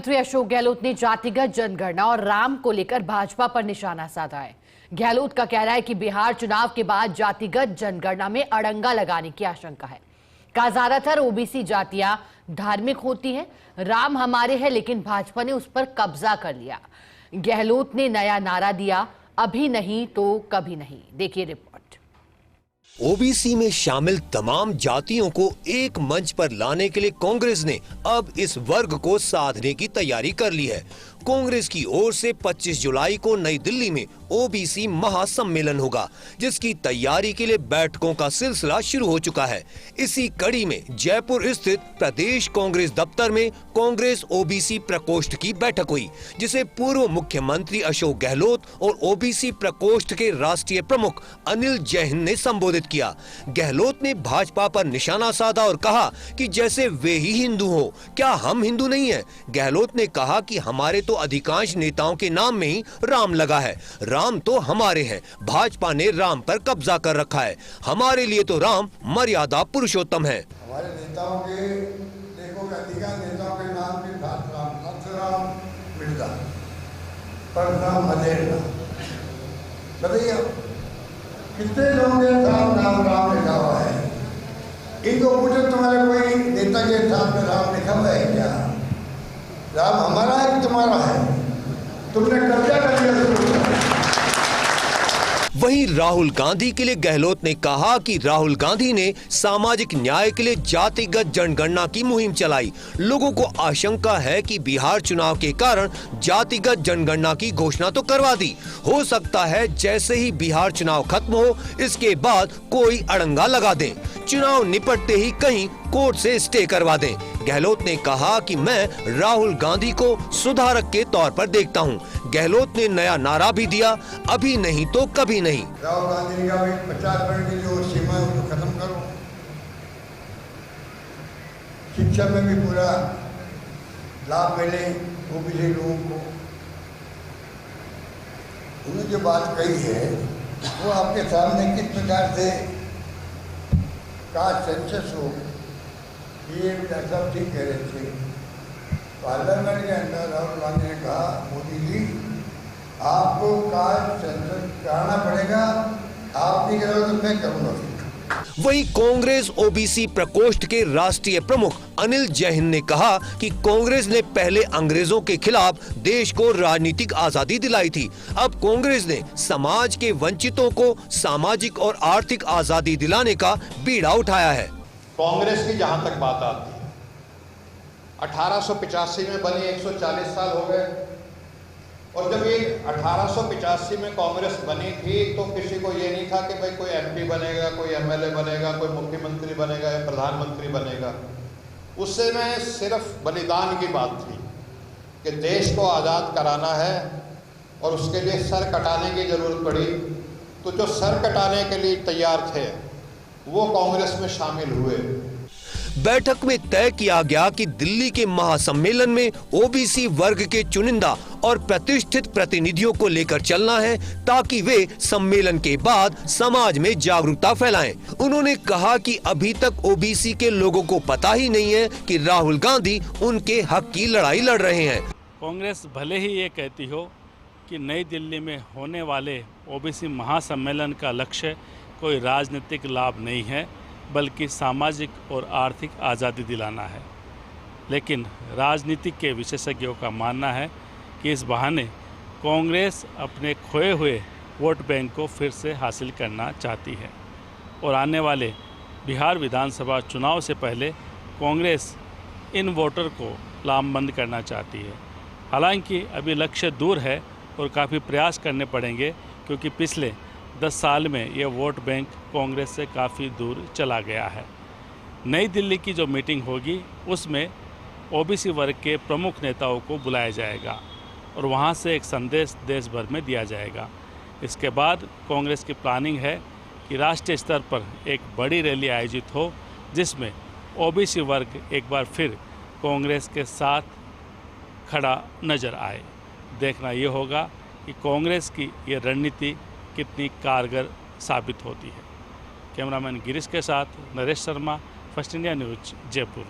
मंत्री अशोक गहलोत ने जातिगत जनगणना और राम को लेकर भाजपा पर निशाना साधा है। गहलोत का कहना है कि बिहार चुनाव के बाद जातिगत जनगणना में अड़ंगा लगाने की आशंका है। कहा ज्यादातर ओबीसी जातियां धार्मिक होती हैं, राम हमारे हैं, लेकिन भाजपा ने उस पर कब्जा कर लिया। गहलोत ने नया नारा दिया, अभी नहीं तो कभी नहीं। देखिए रिपोर्ट। ओबीसी में शामिल तमाम जातियों को एक मंच पर लाने के लिए कांग्रेस ने अब इस वर्ग को साधने की तैयारी कर ली है। कांग्रेस की ओर से 25 जुलाई को नई दिल्ली में ओबीसी महासम्मेलन होगा, जिसकी तैयारी के लिए बैठकों का सिलसिला शुरू हो चुका है। इसी कड़ी में जयपुर स्थित प्रदेश कांग्रेस दफ्तर में कांग्रेस ओबीसी प्रकोष्ठ की बैठक हुई, जिसे पूर्व मुख्यमंत्री अशोक गहलोत और ओबीसी प्रकोष्ठ के राष्ट्रीय प्रमुख अनिल जैन ने संबोधित किया। गहलोत ने भाजपा पर निशाना साधा और कहा कि जैसे वे ही हिंदू हो, क्या हम हिंदू नहीं है। गहलोत ने कहा कि हमारे तो अधिकांश नेताओं के नाम में ही राम लगा है, राम तो हमारे हैं। भाजपा ने राम पर कब्जा कर रखा है, हमारे लिए तो राम मर्यादा पुरुषोत्तम है। हमारे नेताओं के देखो, अधिकांश नेताओं के नाम में राम, नथुराम, मिर्जा, परशुराम, अजय। बताइए कितने लोगों के साथ नाम राम लिखा हुआ है? इनको पूछो तुम्हारे कोई नेता के साथ में राम लिखा हुआ है क्या? राम हमारा है कि तुम्हारा है? तुमने कब्जा कर लिया। वहीं राहुल गांधी के लिए गहलोत ने कहा कि राहुल गांधी ने सामाजिक न्याय के लिए जातिगत जनगणना की मुहिम चलाई। लोगों को आशंका है कि बिहार चुनाव के कारण जातिगत जनगणना की घोषणा तो करवा दी, हो सकता है जैसे ही बिहार चुनाव खत्म हो इसके बाद कोई अड़ंगा लगा दें, चुनाव निपटते ही कहीं कोर्ट से स्टे करवा दें। गहलोत ने कहा कि मैं राहुल गांधी को सुधारक के तौर पर देखता हूं। गहलोत ने नया नारा भी दिया, अभी नहीं तो कभी नहीं। राहुल गांधी का भी 50% की जो सीमा है उसको खत्म करो, शिक्षा में भी पूरा लाभ मिले ओबीसी लोगों को। उन्होंने जो बात कही है वो आपके सामने किस प्रकार से कास्ट सेंसस हो, ये सब ठीक कह रहे थे। पार्लियामेंट के अंदर राहुल गांधी ने कहा, मोदी जी आपको कास्ट सेंसस कराना पड़ेगा, आप नहीं करोगे तो मैं करूँगा। वहीं कांग्रेस ओबीसी प्रकोष्ठ के राष्ट्रीय प्रमुख अनिल जैन ने कहा कि कांग्रेस ने पहले अंग्रेजों के खिलाफ देश को राजनीतिक आजादी दिलाई थी, अब कांग्रेस ने समाज के वंचितों को सामाजिक और आर्थिक आजादी दिलाने का बीड़ा उठाया है। कांग्रेस की जहां तक बात आती है, 1885 में बनी, 140 साल हो गए। और जब ये 1885 में कांग्रेस बनी थी तो किसी को ये नहीं था कि भाई कोई एमपी बनेगा, कोई एमएलए बनेगा, कोई मुख्यमंत्री बनेगा या प्रधानमंत्री बनेगा। उस समय सिर्फ बलिदान की बात थी कि देश को आज़ाद कराना है और उसके लिए सर कटाने की ज़रूरत पड़ी। तो जो सर कटाने के लिए तैयार थे वो कांग्रेस में शामिल हुए। बैठक में तय किया गया कि दिल्ली के महासम्मेलन में ओबीसी वर्ग के चुनिंदा और प्रतिष्ठित प्रतिनिधियों को लेकर चलना है, ताकि वे सम्मेलन के बाद समाज में जागरूकता फैलाएं। उन्होंने कहा कि अभी तक ओबीसी के लोगों को पता ही नहीं है कि राहुल गांधी उनके हक की लड़ाई लड़ रहे हैं। कांग्रेस भले ही ये कहती हो कि नई दिल्ली में होने वाले ओबीसी महासम्मेलन का लक्ष्य कोई राजनीतिक लाभ नहीं है, बल्कि सामाजिक और आर्थिक आज़ादी दिलाना है, लेकिन राजनीतिक के विशेषज्ञों का मानना है कि इस बहाने कांग्रेस अपने खोए हुए वोट बैंक को फिर से हासिल करना चाहती है और आने वाले बिहार विधानसभा चुनाव से पहले कांग्रेस इन वोटर को लामबंद करना चाहती है। हालांकि अभी लक्ष्य दूर है और काफ़ी प्रयास करने पड़ेंगे, क्योंकि पिछले 10 साल में यह वोट बैंक कांग्रेस से काफ़ी दूर चला गया है। नई दिल्ली की जो मीटिंग होगी उसमें ओबीसी वर्ग के प्रमुख नेताओं को बुलाया जाएगा और वहां से एक संदेश देश भर में दिया जाएगा। इसके बाद कांग्रेस की प्लानिंग है कि राष्ट्रीय स्तर पर एक बड़ी रैली आयोजित हो, जिसमें ओबीसी वर्ग एक बार फिर कांग्रेस के साथ खड़ा नज़र आए। देखना ये होगा कि कांग्रेस की ये रणनीति कितनी कारगर साबित होती है। कैमरामैन गिरीश के साथ Naresh Sharma, first India news, Jaipur.